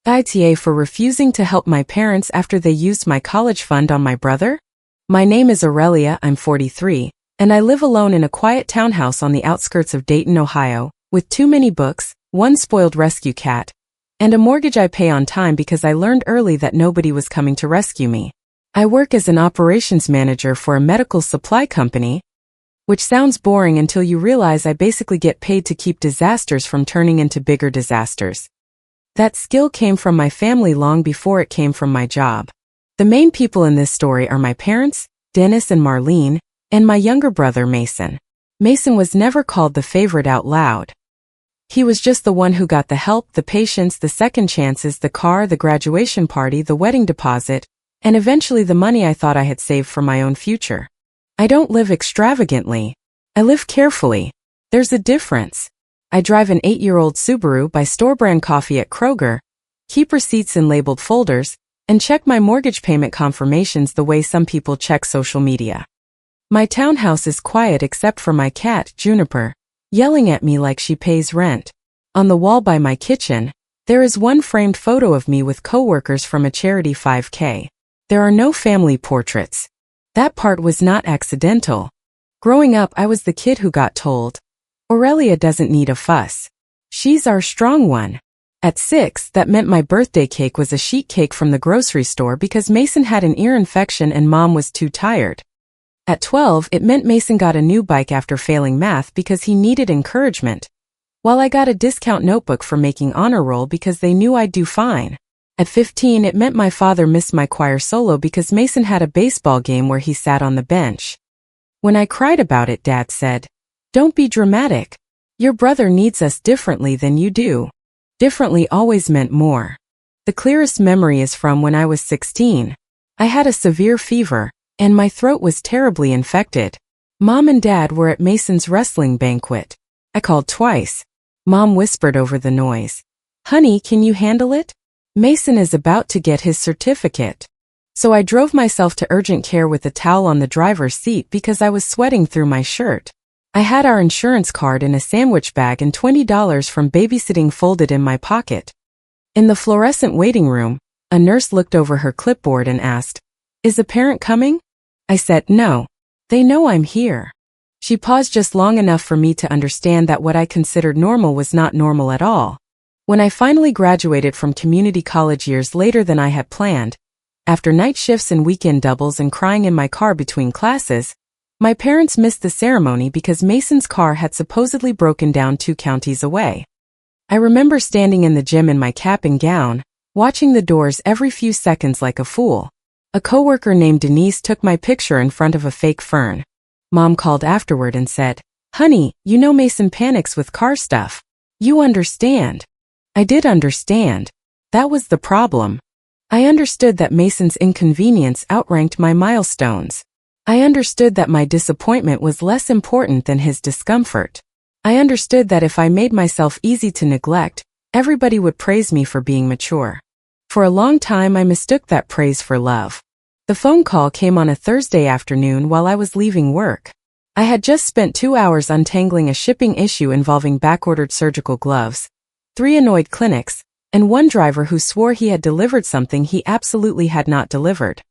AITA for refusing to help my parents after they used my college fund on my brother? My name is Aurelia, I'm 43, and I live alone in a quiet townhouse on the outskirts of Dayton, Ohio, with too many books, one spoiled rescue cat, and a mortgage I pay on time because I learned early that nobody was coming to rescue me. I work as an operations manager for a medical supply company, which sounds boring until you realize I basically get paid to keep disasters from turning into bigger disasters. That skill came from my family long before it came from my job. The main people in this story are my parents, Dennis and Marlene, and my younger brother Mason. Mason was never called the favorite out loud. He was just the one who got the help, the patience, the second chances, the car, the graduation party, the wedding deposit, and eventually the money I thought I had saved for my own future. I don't live extravagantly. I live carefully. There's a difference. I drive an 8-year-old Subaru, buy store-brand coffee at Kroger, keep receipts in labeled folders, and check my mortgage payment confirmations the way some people check social media. My townhouse is quiet except for my cat, Juniper, yelling at me like she pays rent. On the wall by my kitchen, there is one framed photo of me with coworkers from a charity 5K. There are no family portraits. That part was not accidental. Growing up, I was the kid who got told, Aurelia doesn't need a fuss. She's our strong one. At 6, that meant my birthday cake was a sheet cake from the grocery store because Mason had an ear infection and Mom was too tired. At 12, it meant Mason got a new bike after failing math because he needed encouragement, while I got a discount notebook for making honor roll because they knew I'd do fine. At 15, it meant my father missed my choir solo because Mason had a baseball game where he sat on the bench. When I cried about it, Dad said, "Don't be dramatic. Your brother needs us differently than you do." Differently always meant more. The clearest memory is from when I was 16. I had a severe fever, and my throat was terribly infected. Mom and Dad were at Mason's wrestling banquet. I called twice. Mom whispered over the noise, "Honey, can you handle it? Mason is about to get his certificate." So I drove myself to urgent care with a towel on the driver's seat because I was sweating through my shirt. I had our insurance card in a sandwich bag and $20 from babysitting folded in my pocket. In the fluorescent waiting room, a nurse looked over her clipboard and asked, "Is a parent coming?" I said, "No. They know I'm here." She paused just long enough for me to understand that what I considered normal was not normal at all. When I finally graduated from community college years later than I had planned, after night shifts and weekend doubles and crying in my car between classes, my parents missed the ceremony because Mason's car had supposedly broken down 2 counties away. I remember standing in the gym in my cap and gown, watching the doors every few seconds like a fool. A coworker named Denise took my picture in front of a fake fern. Mom called afterward and said, "Honey, you know Mason panics with car stuff. You understand." I did understand. That was the problem. I understood that Mason's inconvenience outranked my milestones. I understood that my disappointment was less important than his discomfort. I understood that if I made myself easy to neglect, everybody would praise me for being mature. For a long time I mistook that praise for love. The phone call came on a Thursday afternoon while I was leaving work. I had just spent 2 hours untangling a shipping issue involving backordered surgical gloves, 3 annoyed clinics, and 1 driver who swore he had delivered something he absolutely had not delivered.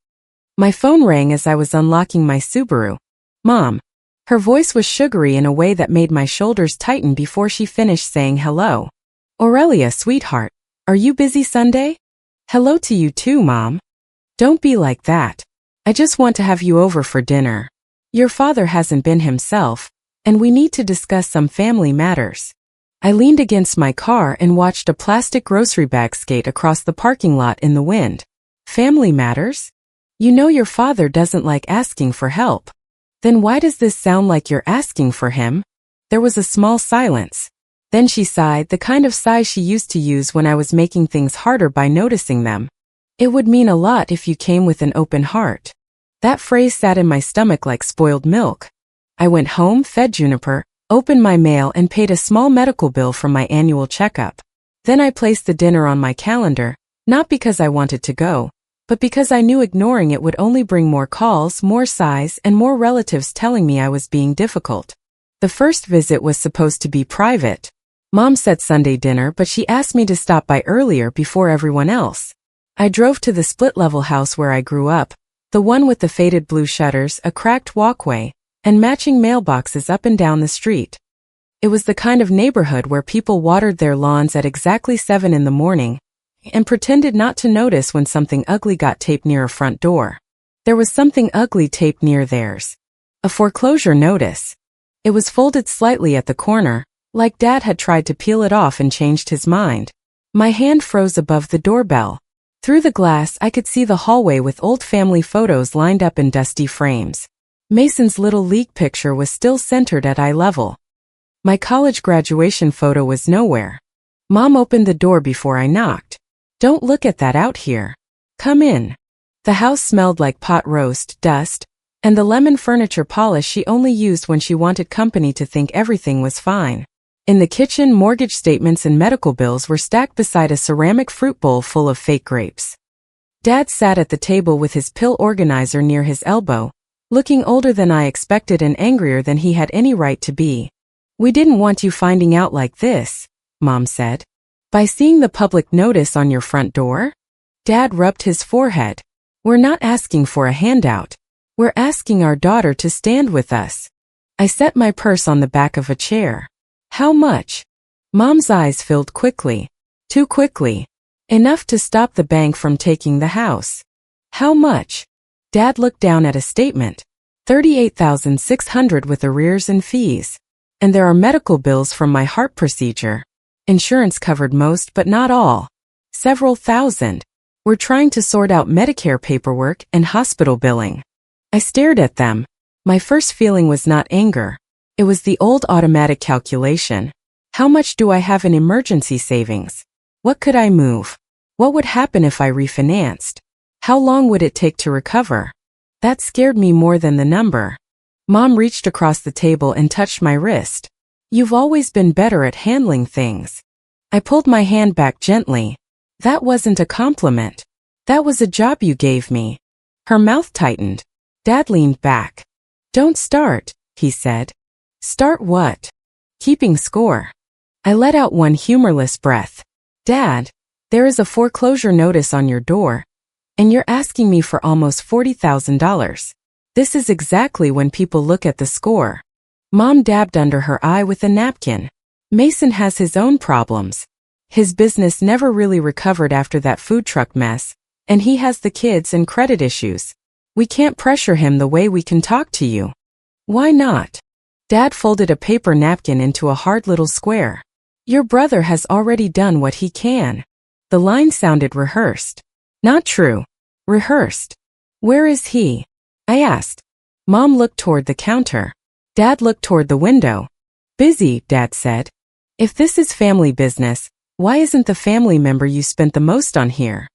My phone rang as I was unlocking my Subaru. "Mom." Her voice was sugary in a way that made my shoulders tighten before she finished saying hello. "Aurelia, sweetheart, are you busy Sunday?" "Hello to you too, Mom. Don't be like that. I just want to have you over for dinner. Your father hasn't been himself, and we need to discuss some family matters." I leaned against my car and watched a plastic grocery bag skate across the parking lot in the wind. "Family matters? You know your father doesn't like asking for help. Then why does this sound like you're asking for him?" There was a small silence. Then she sighed, the kind of sigh she used to use when I was making things harder by noticing them. "It would mean a lot if you came with an open heart." That phrase sat in my stomach like spoiled milk. I went home, fed Juniper, opened my mail and paid a small medical bill from my annual checkup. Then I placed the dinner on my calendar, not because I wanted to go, but because I knew ignoring it would only bring more calls, more sighs, and more relatives telling me I was being difficult. The first visit was supposed to be private. Mom said Sunday dinner, but she asked me to stop by earlier before everyone else. I drove to the split-level house where I grew up, the one with the faded blue shutters, a cracked walkway, and matching mailboxes up and down the street. It was the kind of neighborhood where people watered their lawns at exactly 7 in the morning and pretended not to notice when something ugly got taped near a front door. There was something ugly taped near theirs. A foreclosure notice. It was folded slightly at the corner, like Dad had tried to peel it off and changed his mind. My hand froze above the doorbell. Through the glass I could see the hallway with old family photos lined up in dusty frames. Mason's little league picture was still centered at eye level. My college graduation photo was nowhere. Mom opened the door before I knocked. "Don't look at that out here. Come in." The house smelled like pot roast, dust, and the lemon furniture polish she only used when she wanted company to think everything was fine. In the kitchen, mortgage statements and medical bills were stacked beside a ceramic fruit bowl full of fake grapes. Dad sat at the table with his pill organizer near his elbow, looking older than I expected and angrier than he had any right to be. "We didn't want you finding out like this," Mom said. "By seeing the public notice on your front door?" Dad rubbed his forehead. "We're not asking for a handout. We're asking our daughter to stand with us." I set my purse on the back of a chair. "How much?" Mom's eyes filled quickly. Too quickly. Enough to stop the bank from taking the house. "How much?" Dad looked down at a statement. $38,600 with arrears and fees. And there are medical bills from my heart procedure. Insurance covered most but not all. Several thousand. We're trying to sort out Medicare paperwork and hospital billing. I stared at them. My first feeling was not anger. It was the old automatic calculation. How much do I have in emergency savings? What could I move? What would happen if I refinanced? How long would it take to recover? That scared me more than the number. Mom reached across the table and touched my wrist. "You've always been better at handling things." I pulled my hand back gently. "That wasn't a compliment. That was a job you gave me." Her mouth tightened. Dad leaned back. "Don't start," he said. "Start what?" "Keeping score." I let out one humorless breath. "Dad, there is a foreclosure notice on your door, and you're asking me for almost $40,000. This is exactly when people look at the score." Mom dabbed under her eye with a napkin. "Mason has his own problems. His business never really recovered after that food truck mess, and he has the kids and credit issues. We can't pressure him the way we can talk to you." "Why not?" Dad folded a paper napkin into a hard little square. "Your brother has already done what he can." The line sounded rehearsed. Not true. Rehearsed. "Where is he?" I asked. Mom looked toward the counter. Dad looked toward the window. "Busy," Dad said. "If this is family business, why isn't the family member you spent the most on here?"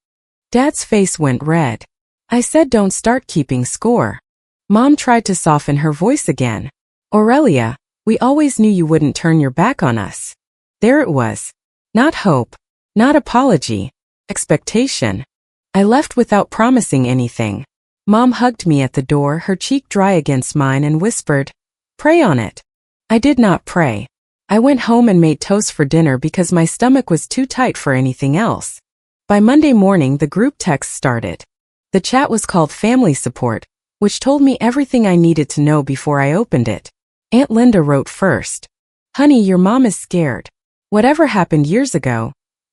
Dad's face went red. I said don't start keeping score. Mom tried to soften her voice again. "Aurelia, we always knew you wouldn't turn your back on us." There it was. Not hope. Not apology. Expectation. I left without promising anything. Mom hugged me at the door, her cheek dry against mine, and whispered, "Pray on it." I did not pray. I went home and made toast for dinner because my stomach was too tight for anything else. By Monday morning, the group text started. The chat was called Family Support, which told me everything I needed to know before I opened it. Aunt Linda wrote first. "Honey, your mom is scared. Whatever happened years ago,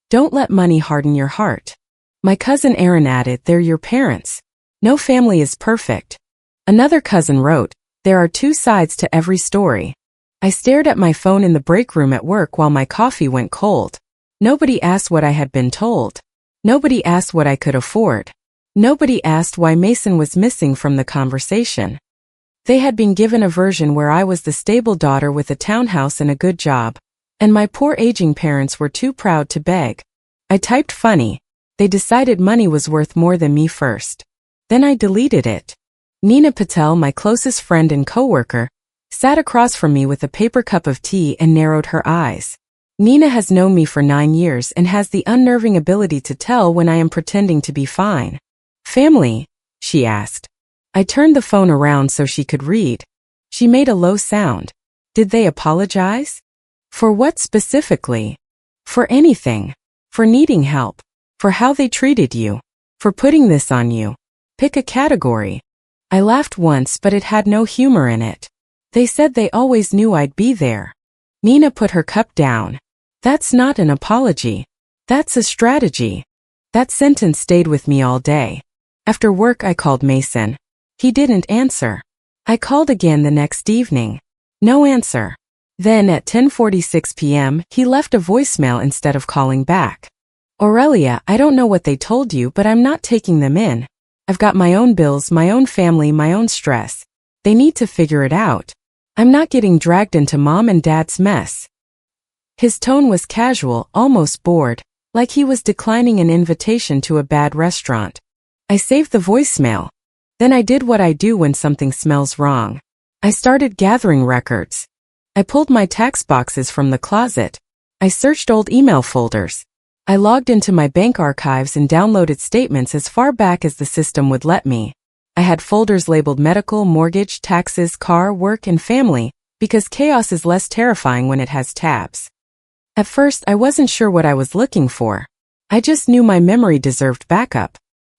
don't let money harden your heart." My cousin Erin added, "They're your parents. No family is perfect." Another cousin wrote, "There are two sides to every story." I stared at my phone in the break room at work while my coffee went cold. Nobody asked what I had been told. Nobody asked what I could afford. Nobody asked why Mason was missing from the conversation. They had been given a version where I was the stable daughter with a townhouse and a good job, and my poor aging parents were too proud to beg. I typed funny. They decided money was worth more than me first. Then I deleted it. Nina Patel, my closest friend and coworker, sat across from me with a paper cup of tea and narrowed her eyes. Nina has known me for 9 years and has the unnerving ability to tell when I am pretending to be fine. "Family?" she asked. I turned the phone around so she could read. She made a low sound. "Did they apologize?" For what specifically? For anything. For needing help. For how they treated you. For putting this on you. Pick a category. I laughed once, but it had no humor in it. They said they always knew I'd be there. Nina put her cup down. That's not an apology. That's a strategy. That sentence stayed with me all day. After work I called Mason. He didn't answer. I called again the next evening. No answer. Then at 10:46 p.m., he left a voicemail instead of calling back. Aurelia, I don't know what they told you, but I'm not taking them in. I've got my own bills, my own family, my own stress. They need to figure it out. I'm not getting dragged into mom and dad's mess. His tone was casual, almost bored, like he was declining an invitation to a bad restaurant. I saved the voicemail. Then I did what I do when something smells wrong. I started gathering records. I pulled my tax boxes from the closet. I searched old email folders. I logged into my bank archives and downloaded statements as far back as the system would let me. I had folders labeled medical, mortgage, taxes, car, work, and family, because chaos is less terrifying when it has tabs. At first, I wasn't sure what I was looking for. I just knew my memory deserved backup.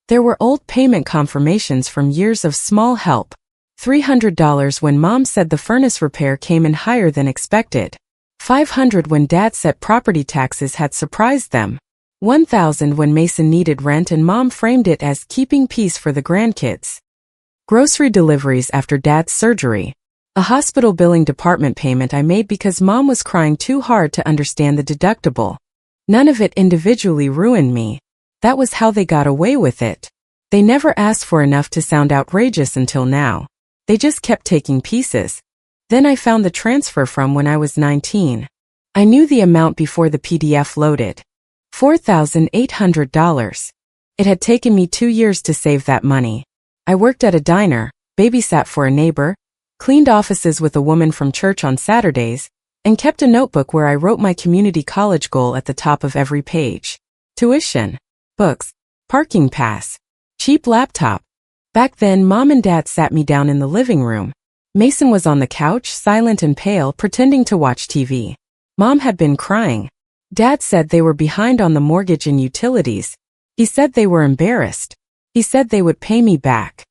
There were old payment confirmations from years of small help. $300 when Mom said the furnace repair came in higher than expected. $500 when Dad said property taxes had surprised them. $1,000 when Mason needed rent and Mom framed it as keeping peace for the grandkids. Grocery deliveries after Dad's surgery. A hospital billing department payment I made because Mom was crying too hard to understand the deductible. None of it individually ruined me. That was how they got away with it. They never asked for enough to sound outrageous until now. They just kept taking pieces. Then I found the transfer from when I was 19. I knew the amount before the PDF loaded. $4,800. It had taken me 2 years to save that money. I worked at a diner, babysat for a neighbor, cleaned offices with a woman from church on Saturdays, and kept a notebook where I wrote my community college goal at the top of every page. Tuition, books, parking pass, cheap laptop. Back then, Mom and Dad sat me down in the living room. Mason was on the couch, silent and pale, pretending to watch TV. Mom had been crying. Dad said they were behind on the mortgage and utilities. He said they were embarrassed. He said they would pay me back.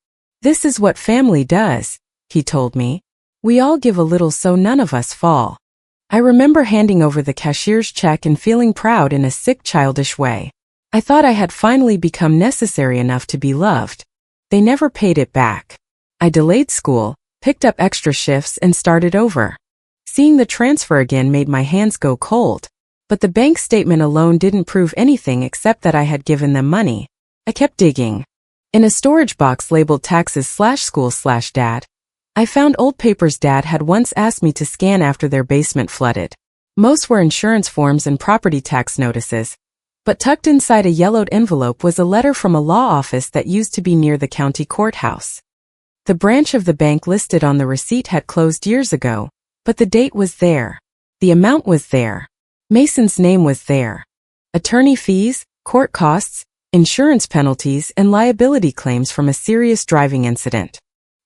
This is what family does, he told me. We all give a little so none of us fall. I remember handing over the cashier's check and feeling proud in a sick, childish way. I thought I had finally become necessary enough to be loved. They never paid it back. I delayed school, picked up extra shifts, and started over. Seeing the transfer again made my hands go cold. But the bank statement alone didn't prove anything except that I had given them money. I kept digging. In a storage box labeled taxes/school/dad, I found old papers Dad had once asked me to scan after their basement flooded. Most were insurance forms and property tax notices. But tucked inside a yellowed envelope was a letter from a law office that used to be near the county courthouse. The branch of the bank listed on the receipt had closed years ago, but the date was there. The amount was there. Mason's name was there. Attorney fees, court costs, insurance penalties, and liability claims from a serious driving incident.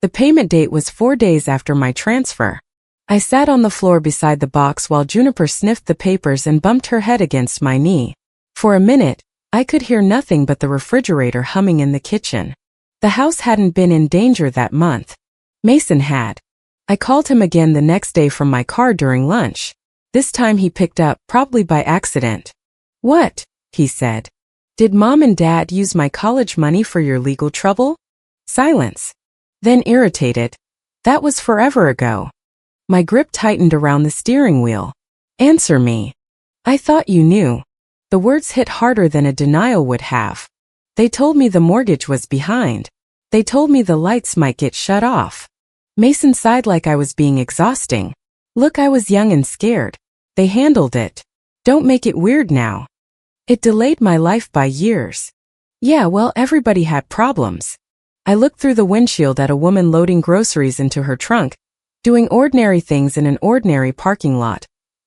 The payment date was 4 days after my transfer. I sat on the floor beside the box while Juniper sniffed the papers and bumped her head against my knee. For a minute, I could hear nothing but the refrigerator humming in the kitchen. The house hadn't been in danger that month. Mason had. I called him again the next day from my car during lunch. This time he picked up, probably by accident. "What?" he said. "Did Mom and Dad use my college money for your legal trouble?" Silence. Then irritated. "That was forever ago." My grip tightened around the steering wheel. "Answer me." "I thought you knew." The words hit harder than a denial would have. They told me the mortgage was behind. They told me the lights might get shut off. Mason sighed like I was being exhausting. "Look, I was young and scared. They handled it. Don't make it weird now." It delayed my life by years. Yeah, well, everybody had problems. I looked through the windshield at a woman loading groceries into her trunk, doing ordinary things in an ordinary parking lot,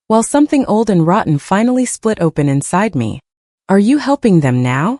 while something old and rotten finally split open inside me. "Are you helping them now?"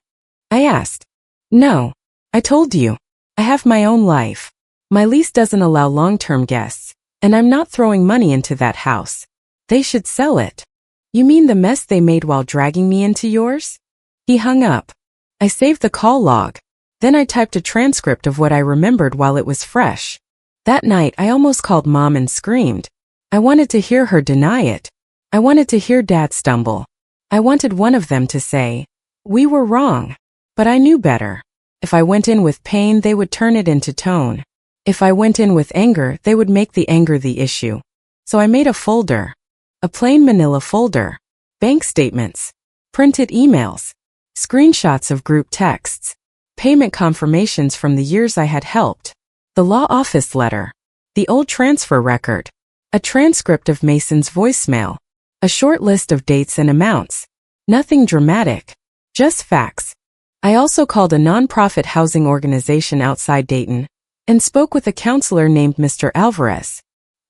I asked. "No. I told you. I have my own life. My lease doesn't allow long-term guests, and I'm not throwing money into that house. They should sell it. You mean the mess they made while dragging me into yours? He hung up. I saved the call log. Then I typed a transcript of what I remembered while it was fresh. That night, I almost called Mom and screamed. I wanted to hear her deny it. I wanted to hear Dad stumble. I wanted one of them to say, "We were wrong." But I knew better. If I went in with pain, they would turn it into tone. If I went in with anger, they would make the anger the issue. So I made a folder. A plain manila folder. Bank statements. Printed emails. Screenshots of group texts. Payment confirmations from the years I had helped. The law office letter. The old transfer record. A transcript of Mason's voicemail. A short list of dates and amounts. Nothing dramatic. Just facts. I also called a nonprofit housing organization outside Dayton and spoke with a counselor named Mr. Alvarez.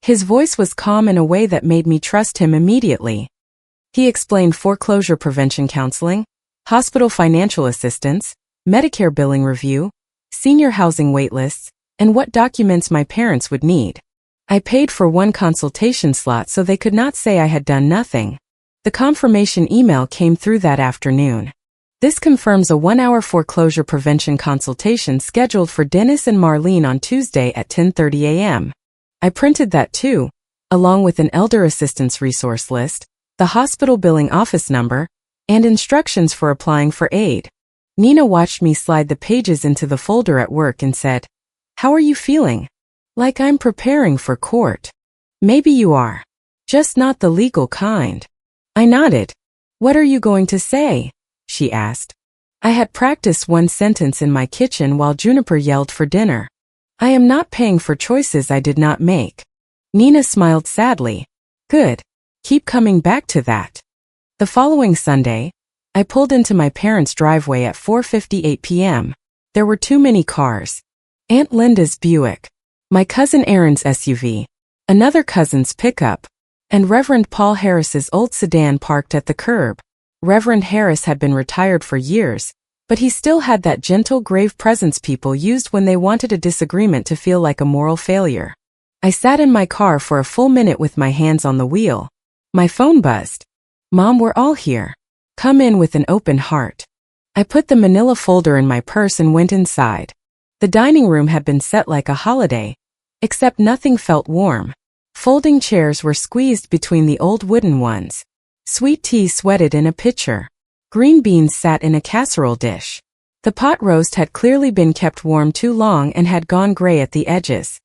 His voice was calm in a way that made me trust him immediately. He explained foreclosure prevention counseling, hospital financial assistance, Medicare billing review, senior housing waitlists, and what documents my parents would need. I paid for one consultation slot so they could not say I had done nothing. The confirmation email came through that afternoon. This confirms a 1-hour foreclosure prevention consultation scheduled for Dennis and Marlene on Tuesday at 10:30 a.m. I printed that too, along with an elder assistance resource list, the hospital billing office number, and instructions for applying for aid. Nina watched me slide the pages into the folder at work and said, "How are you feeling?" "Like I'm preparing for court." "Maybe you are. Just not the legal kind." I nodded. "What are you going to say?" she asked. I had practiced one sentence in my kitchen while Juniper yelled for dinner. "I am not paying for choices I did not make." Nina smiled sadly. "Good. Keep coming back to that." The following Sunday, I pulled into my parents' driveway at 4:58 p.m. There were too many cars. Aunt Linda's Buick, my cousin Aaron's SUV, another cousin's pickup, and Reverend Paul Harris's old sedan parked at the curb. Reverend Harris had been retired for years, but he still had that gentle, grave presence people used when they wanted a disagreement to feel like a moral failure. I sat in my car for a full minute with my hands on the wheel. My phone buzzed. "Mom, we're all here. Come in with an open heart." I put the manila folder in my purse and went inside. The dining room had been set like a holiday, except nothing felt warm. Folding chairs were squeezed between the old wooden ones. Sweet tea sweated in a pitcher. Green beans sat in a casserole dish. The pot roast had clearly been kept warm too long and had gone gray at the edges.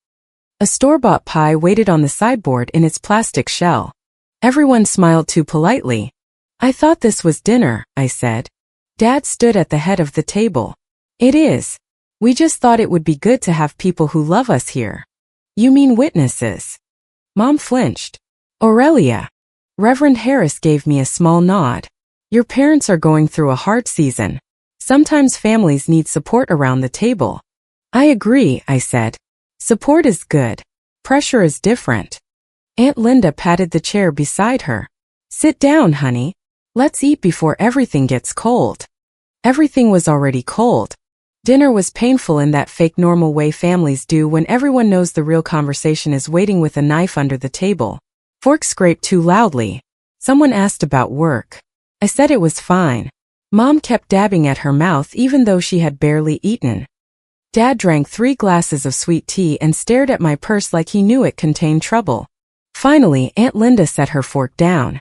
A store-bought pie waited on the sideboard in its plastic shell. Everyone smiled too politely. "I thought this was dinner," I said. Dad stood at the head of the table. "It is. We just thought it would be good to have people who love us here." "You mean witnesses?" Mom flinched. "Aurelia." Reverend Harris gave me a small nod. "Your parents are going through a hard season. Sometimes families need support around the table." "I agree," I said. "Support is good. Pressure is different." Aunt Linda patted the chair beside her. "Sit down, honey. Let's eat before everything gets cold." Everything was already cold. Dinner was painful in that fake normal way families do when everyone knows the real conversation is waiting with a knife under the table. Forks scraped too loudly. Someone asked about work. I said it was fine. Mom kept dabbing at her mouth even though she had barely eaten. Dad drank 3 glasses of sweet tea and stared at my purse like he knew it contained trouble. Finally, Aunt Linda set her fork down.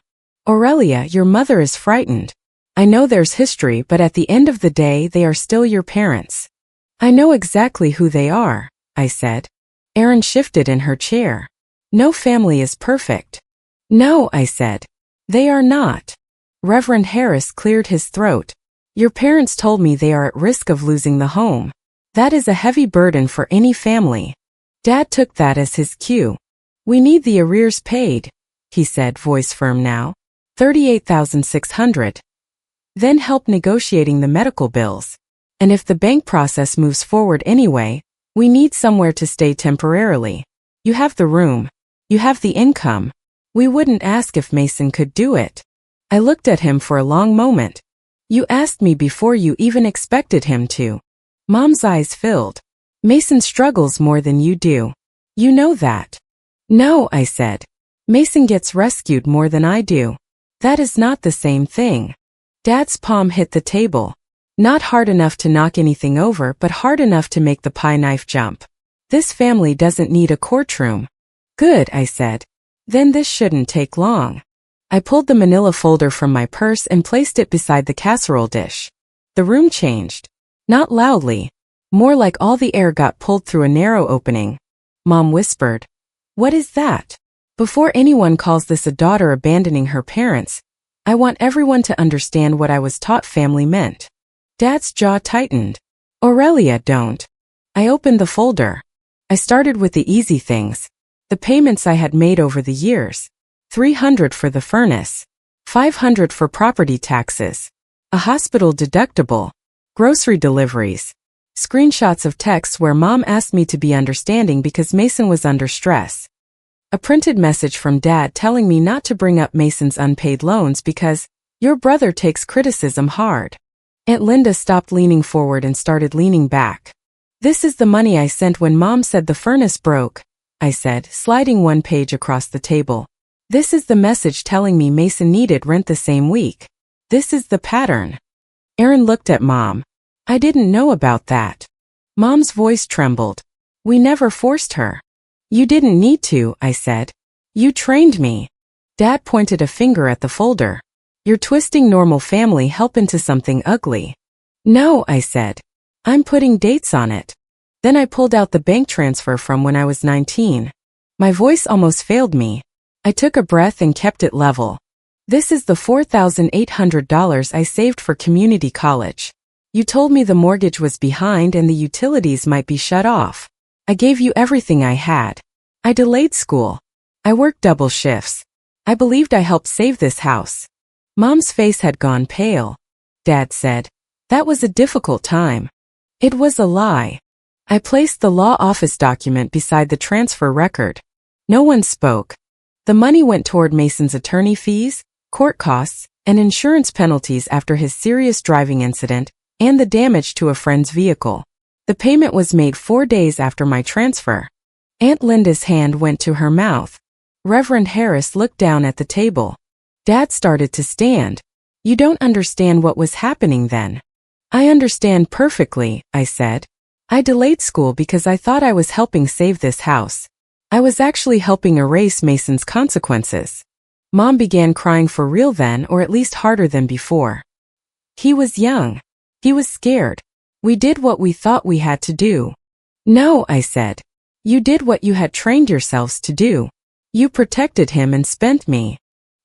"Aurelia, your mother is frightened. I know there's history, but at the end of the day, they are still your parents." "I know exactly who they are," I said. Erin shifted in her chair. "No family is perfect." "No," I said. "They are not." Reverend Harris cleared his throat. "Your parents told me they are at risk of losing the home. That is a heavy burden for any family." Dad took that as his cue. "We need the arrears paid," he said, voice firm now. $38,600. Then help negotiating the medical bills. And if the bank process moves forward anyway, we need somewhere to stay temporarily. You have the room. You have the income. We wouldn't ask if Mason could do it." I looked at him for a long moment. "You asked me before you even expected him to." Mom's eyes filled. "Mason struggles more than you do. You know that." "No," I said. Mason gets rescued more than I do. That is not the same thing. Dad's palm hit the table. Not hard enough to knock anything over, but hard enough to make the pie knife jump. This family doesn't need a courtroom. Good, I said. Then this shouldn't take long. I pulled the manila folder from my purse and placed it beside the casserole dish. The room changed. Not loudly. More like all the air got pulled through a narrow opening. Mom whispered, "What is that?" Before anyone calls this a daughter abandoning her parents, I want everyone to understand what I was taught family meant. Dad's jaw tightened. Aurelia, don't. I opened the folder. I started with the easy things. The payments I had made over the years. $300 for the furnace. $500 for property taxes. A hospital deductible. Grocery deliveries. Screenshots of texts where Mom asked me to be understanding because Mason was under stress. A printed message from Dad telling me not to bring up Mason's unpaid loans because your brother takes criticism hard. Aunt Linda stopped leaning forward and started leaning back. This is the money I sent when Mom said the furnace broke, I said, sliding one page across the table. This is the message telling me Mason needed rent the same week. This is the pattern. Aaron looked at Mom. I didn't know about that. Mom's voice trembled. We never forced her. You didn't need to, I said. You trained me. Dad pointed a finger at the folder. You're twisting normal family help into something ugly. No, I said. I'm putting dates on it. Then I pulled out the bank transfer from when I was 19. My voice almost failed me. I took a breath and kept it level. This is the $4,800 I saved for community college. You told me the mortgage was behind and the utilities might be shut off. I gave you everything I had. I delayed school. I worked double shifts. I believed I helped save this house. Mom's face had gone pale. Dad said, that was a difficult time. It was a lie. I placed the law office document beside the transfer record. No one spoke. The money went toward Mason's attorney fees, court costs, and insurance penalties after his serious driving incident and the damage to a friend's vehicle. The payment was made 4 days after my transfer. Aunt Linda's hand went to her mouth. Reverend Harris looked down at the table. Dad started to stand. You don't understand what was happening then. I understand perfectly, I said. I delayed school because I thought I was helping save this house. I was actually helping erase Mason's consequences. Mom began crying for real then, or at least harder than before. He was young. He was scared. We did what we thought we had to do. No, I said. You did what you had trained yourselves to do. You protected him and spent me.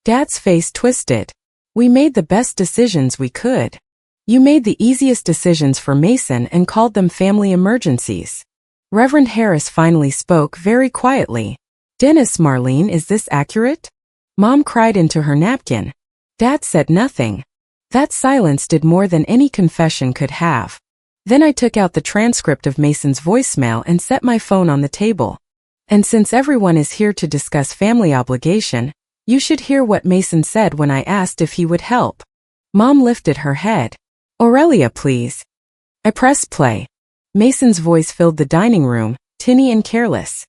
Dad's face twisted. We made the best decisions we could. You made the easiest decisions for Mason and called them family emergencies. Reverend Harris finally spoke very quietly. Dennis, Marlene, is this accurate? Mom cried into her napkin. Dad said nothing. That silence did more than any confession could have. Then I took out the transcript of Mason's voicemail and set my phone on the table. And since everyone is here to discuss family obligation, you should hear what Mason said when I asked if he would help. Mom lifted her head. Aurelia, please. I pressed play. Mason's voice filled the dining room, tinny and careless.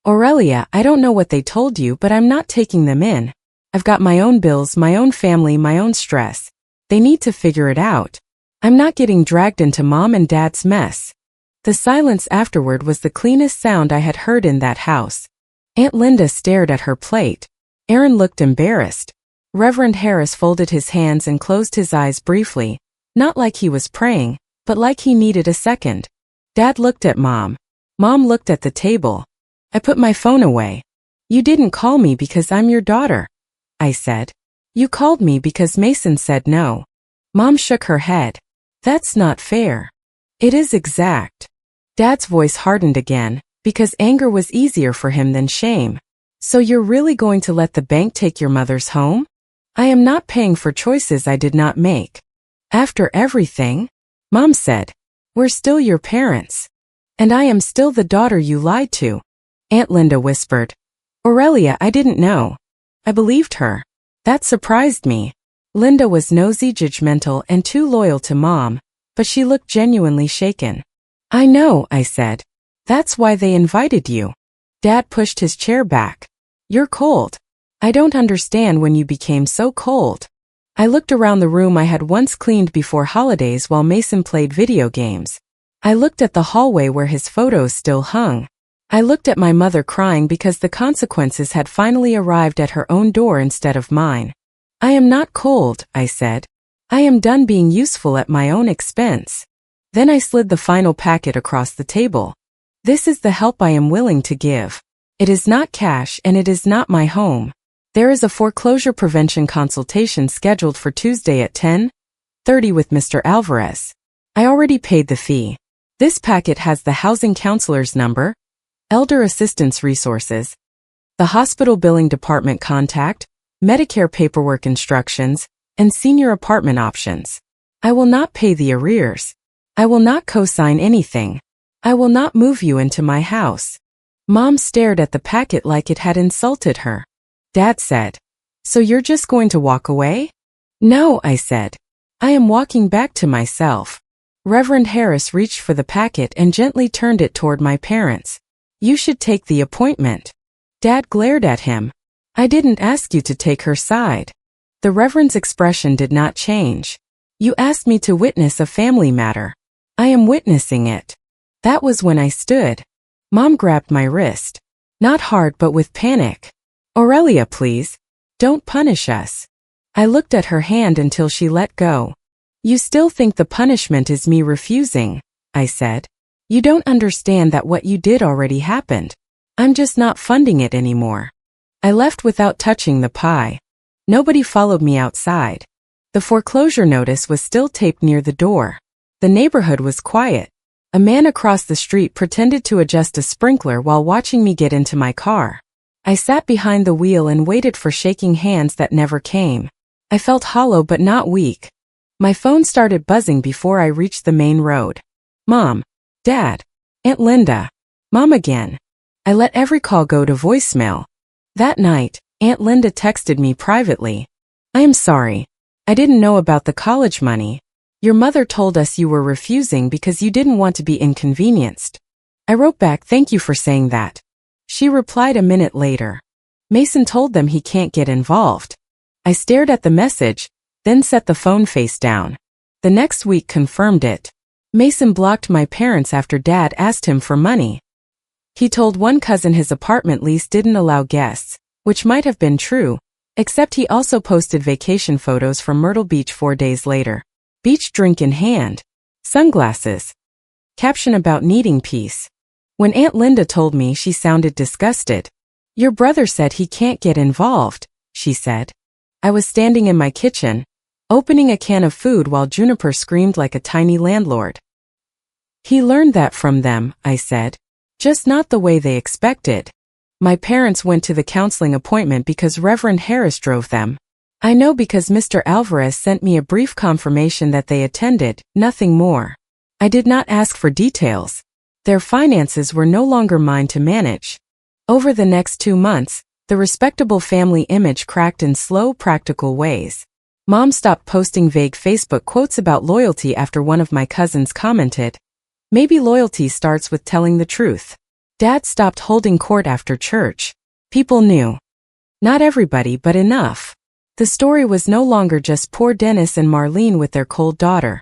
Aurelia, I don't know what they told you, but I'm not taking them in. I've got my own bills, my own family, my own stress. They need to figure it out. I'm not getting dragged into Mom and Dad's mess. The silence afterward was the cleanest sound I had heard in that house. Aunt Linda stared at her plate. Aaron looked embarrassed. Reverend Harris folded his hands and closed his eyes briefly, not like he was praying, but like he needed a second. Dad looked at Mom. Mom looked at the table. I put my phone away. You didn't call me because I'm your daughter, I said. You called me because Mason said no. Mom shook her head. That's not fair. It is exact. Dad's voice hardened again, because anger was easier for him than shame. So you're really going to let the bank take your mother's home? I am not paying for choices I did not make. After everything? Mom said. We're still your parents. And I am still the daughter you lied to. Aunt Linda whispered. Aurelia, I didn't know. I believed her. That surprised me. Linda was nosy, judgmental, and too loyal to Mom, but she looked genuinely shaken. I know, I said. That's why they invited you. Dad pushed his chair back. You're cold. I don't understand when you became so cold. I looked around the room I had once cleaned before holidays while Mason played video games. I looked at the hallway where his photos still hung. I looked at my mother crying because the consequences had finally arrived at her own door instead of mine. I am not cold, I said. I am done being useful at my own expense. Then I slid the final packet across the table. This is the help I am willing to give. It is not cash and it is not my home. There is a foreclosure prevention consultation scheduled for Tuesday at 10:30 with Mr. Alvarez. I already paid the fee. This packet has the housing counselor's number, elder assistance resources, the hospital billing department contact, Medicare paperwork instructions, and senior apartment options. I will not pay the arrears. I will not co-sign anything. I will not move you into my house. Mom stared at the packet like it had insulted her. Dad said, "So you're just going to walk away?" "No," I said. "I am walking back to myself." Reverend Harris reached for the packet and gently turned it toward my parents. "You should take the appointment." Dad glared at him. "I didn't ask you to take her side." The Reverend's expression did not change. "You asked me to witness a family matter. I am witnessing it." That was when I stood. Mom grabbed my wrist. Not hard but with panic. "Aurelia, please. Don't punish us." I looked at her hand until she let go. "You still think the punishment is me refusing," I said. "You don't understand that what you did already happened. I'm just not funding it anymore." I left without touching the pie. Nobody followed me outside. The foreclosure notice was still taped near the door. The neighborhood was quiet. A man across the street pretended to adjust a sprinkler while watching me get into my car. I sat behind the wheel and waited for shaking hands that never came. I felt hollow but not weak. My phone started buzzing before I reached the main road. Mom, Dad, Aunt Linda, Mom again. I let every call go to voicemail. That night, Aunt Linda texted me privately. "I am sorry. I didn't know about the college money. Your mother told us you were refusing because you didn't want to be inconvenienced." I wrote back, "Thank you for saying that." She replied a minute later. "Mason told them he can't get involved." I stared at the message, then set the phone face down. The next week confirmed it. Mason blocked my parents after Dad asked him for money. He told one cousin his apartment lease didn't allow guests, which might have been true, except he also posted vacation photos from Myrtle Beach 4 days later. Beach drink in hand. Sunglasses. Caption about needing peace. When Aunt Linda told me, she sounded disgusted. "Your brother said he can't get involved," she said. I was standing in my kitchen, opening a can of food while Juniper screamed like a tiny landlord. "He learned that from them," I said. "Just not the way they expected." My parents went to the counseling appointment because Reverend Harris drove them. I know because Mr. Alvarez sent me a brief confirmation that they attended, nothing more. I did not ask for details. Their finances were no longer mine to manage. Over the next 2 months, the respectable family image cracked in slow, practical ways. Mom stopped posting vague Facebook quotes about loyalty after one of my cousins commented, "Maybe loyalty starts with telling the truth." Dad stopped holding court after church. People knew. Not everybody, but enough. The story was no longer just poor Dennis and Marlene with their cold daughter.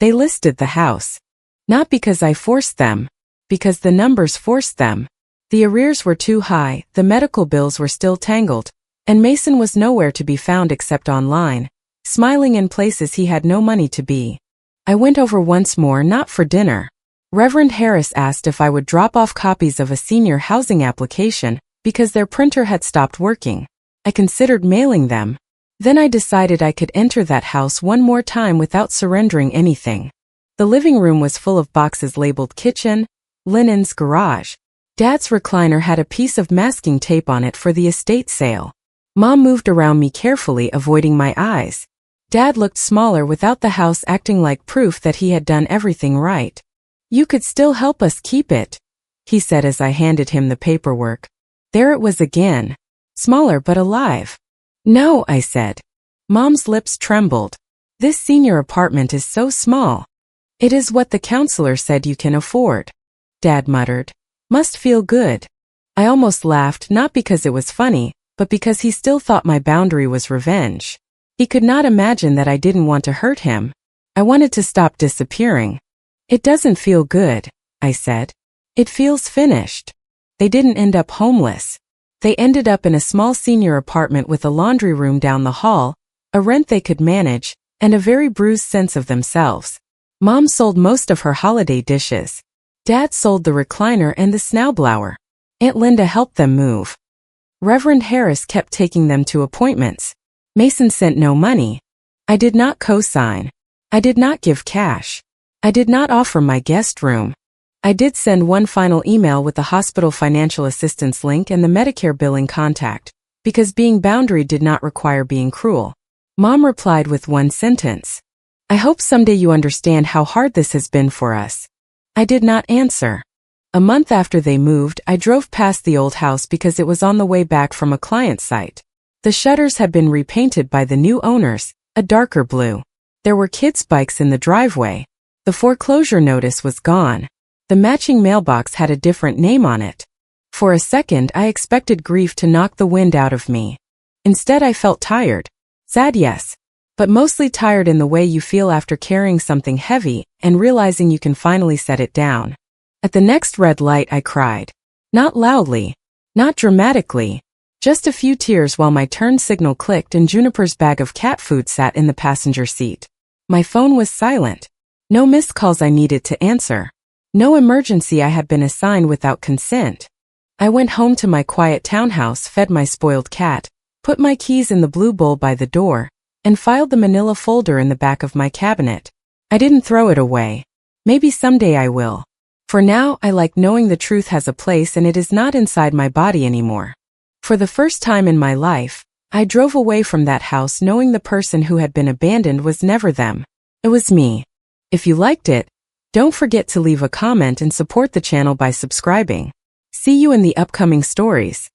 They listed the house. Not because I forced them, because the numbers forced them. The arrears were too high, the medical bills were still tangled, and Mason was nowhere to be found except online, smiling in places he had no money to be. I went over once more, not for dinner. Reverend Harris asked if I would drop off copies of a senior housing application because their printer had stopped working. I considered mailing them. Then I decided I could enter that house one more time without surrendering anything. The living room was full of boxes labeled kitchen, linens, garage. Dad's recliner had a piece of masking tape on it for the estate sale. Mom moved around me carefully, avoiding my eyes. Dad looked smaller without the house acting like proof that he had done everything right. "You could still help us keep it," he said as I handed him the paperwork. There it was again. Smaller but alive. "No," I said. Mom's lips trembled. "This senior apartment is so small." "It is what the counselor said you can afford," Dad muttered. "Must feel good." I almost laughed, not because it was funny, but because he still thought my boundary was revenge. He could not imagine that I didn't want to hurt him. I wanted to stop disappearing. It doesn't feel good, I said. It feels finished. They didn't end up homeless. They ended up in a small senior apartment with a laundry room down the hall, a rent they could manage, and a very bruised sense of themselves. Mom sold most of her holiday dishes. Dad sold the recliner and the snowblower. Aunt Linda helped them move. Reverend Harris kept taking them to appointments. Mason sent no money. I did not co-sign. I did not give cash. I did not offer my guest room. I did send one final email with the hospital financial assistance link and the Medicare billing contact, because being boundary did not require being cruel. Mom replied with one sentence. I hope someday you understand how hard this has been for us. I did not answer. A month after they moved, I drove past the old house because it was on the way back from a client site. The shutters had been repainted by the new owners, a darker blue. There were kids' bikes in the driveway. The foreclosure notice was gone. The matching mailbox had a different name on it. For a second, I expected grief to knock the wind out of me. Instead, I felt tired. Sad, yes, but mostly tired in the way you feel after carrying something heavy and realizing you can finally set it down. At the next red light, I cried. Not loudly, not dramatically, just a few tears while my turn signal clicked and Juniper's bag of cat food sat in the passenger seat. My phone was silent. No missed calls I needed to answer. No emergency I had been assigned without consent. I went home to my quiet townhouse, fed my spoiled cat, put my keys in the blue bowl by the door, and filed the manila folder in the back of my cabinet. I didn't throw it away. Maybe someday I will. For now, I like knowing the truth has a place and it is not inside my body anymore. For the first time in my life, I drove away from that house knowing the person who had been abandoned was never them. It was me. If you liked it, don't forget to leave a comment and support the channel by subscribing. See you in the upcoming stories.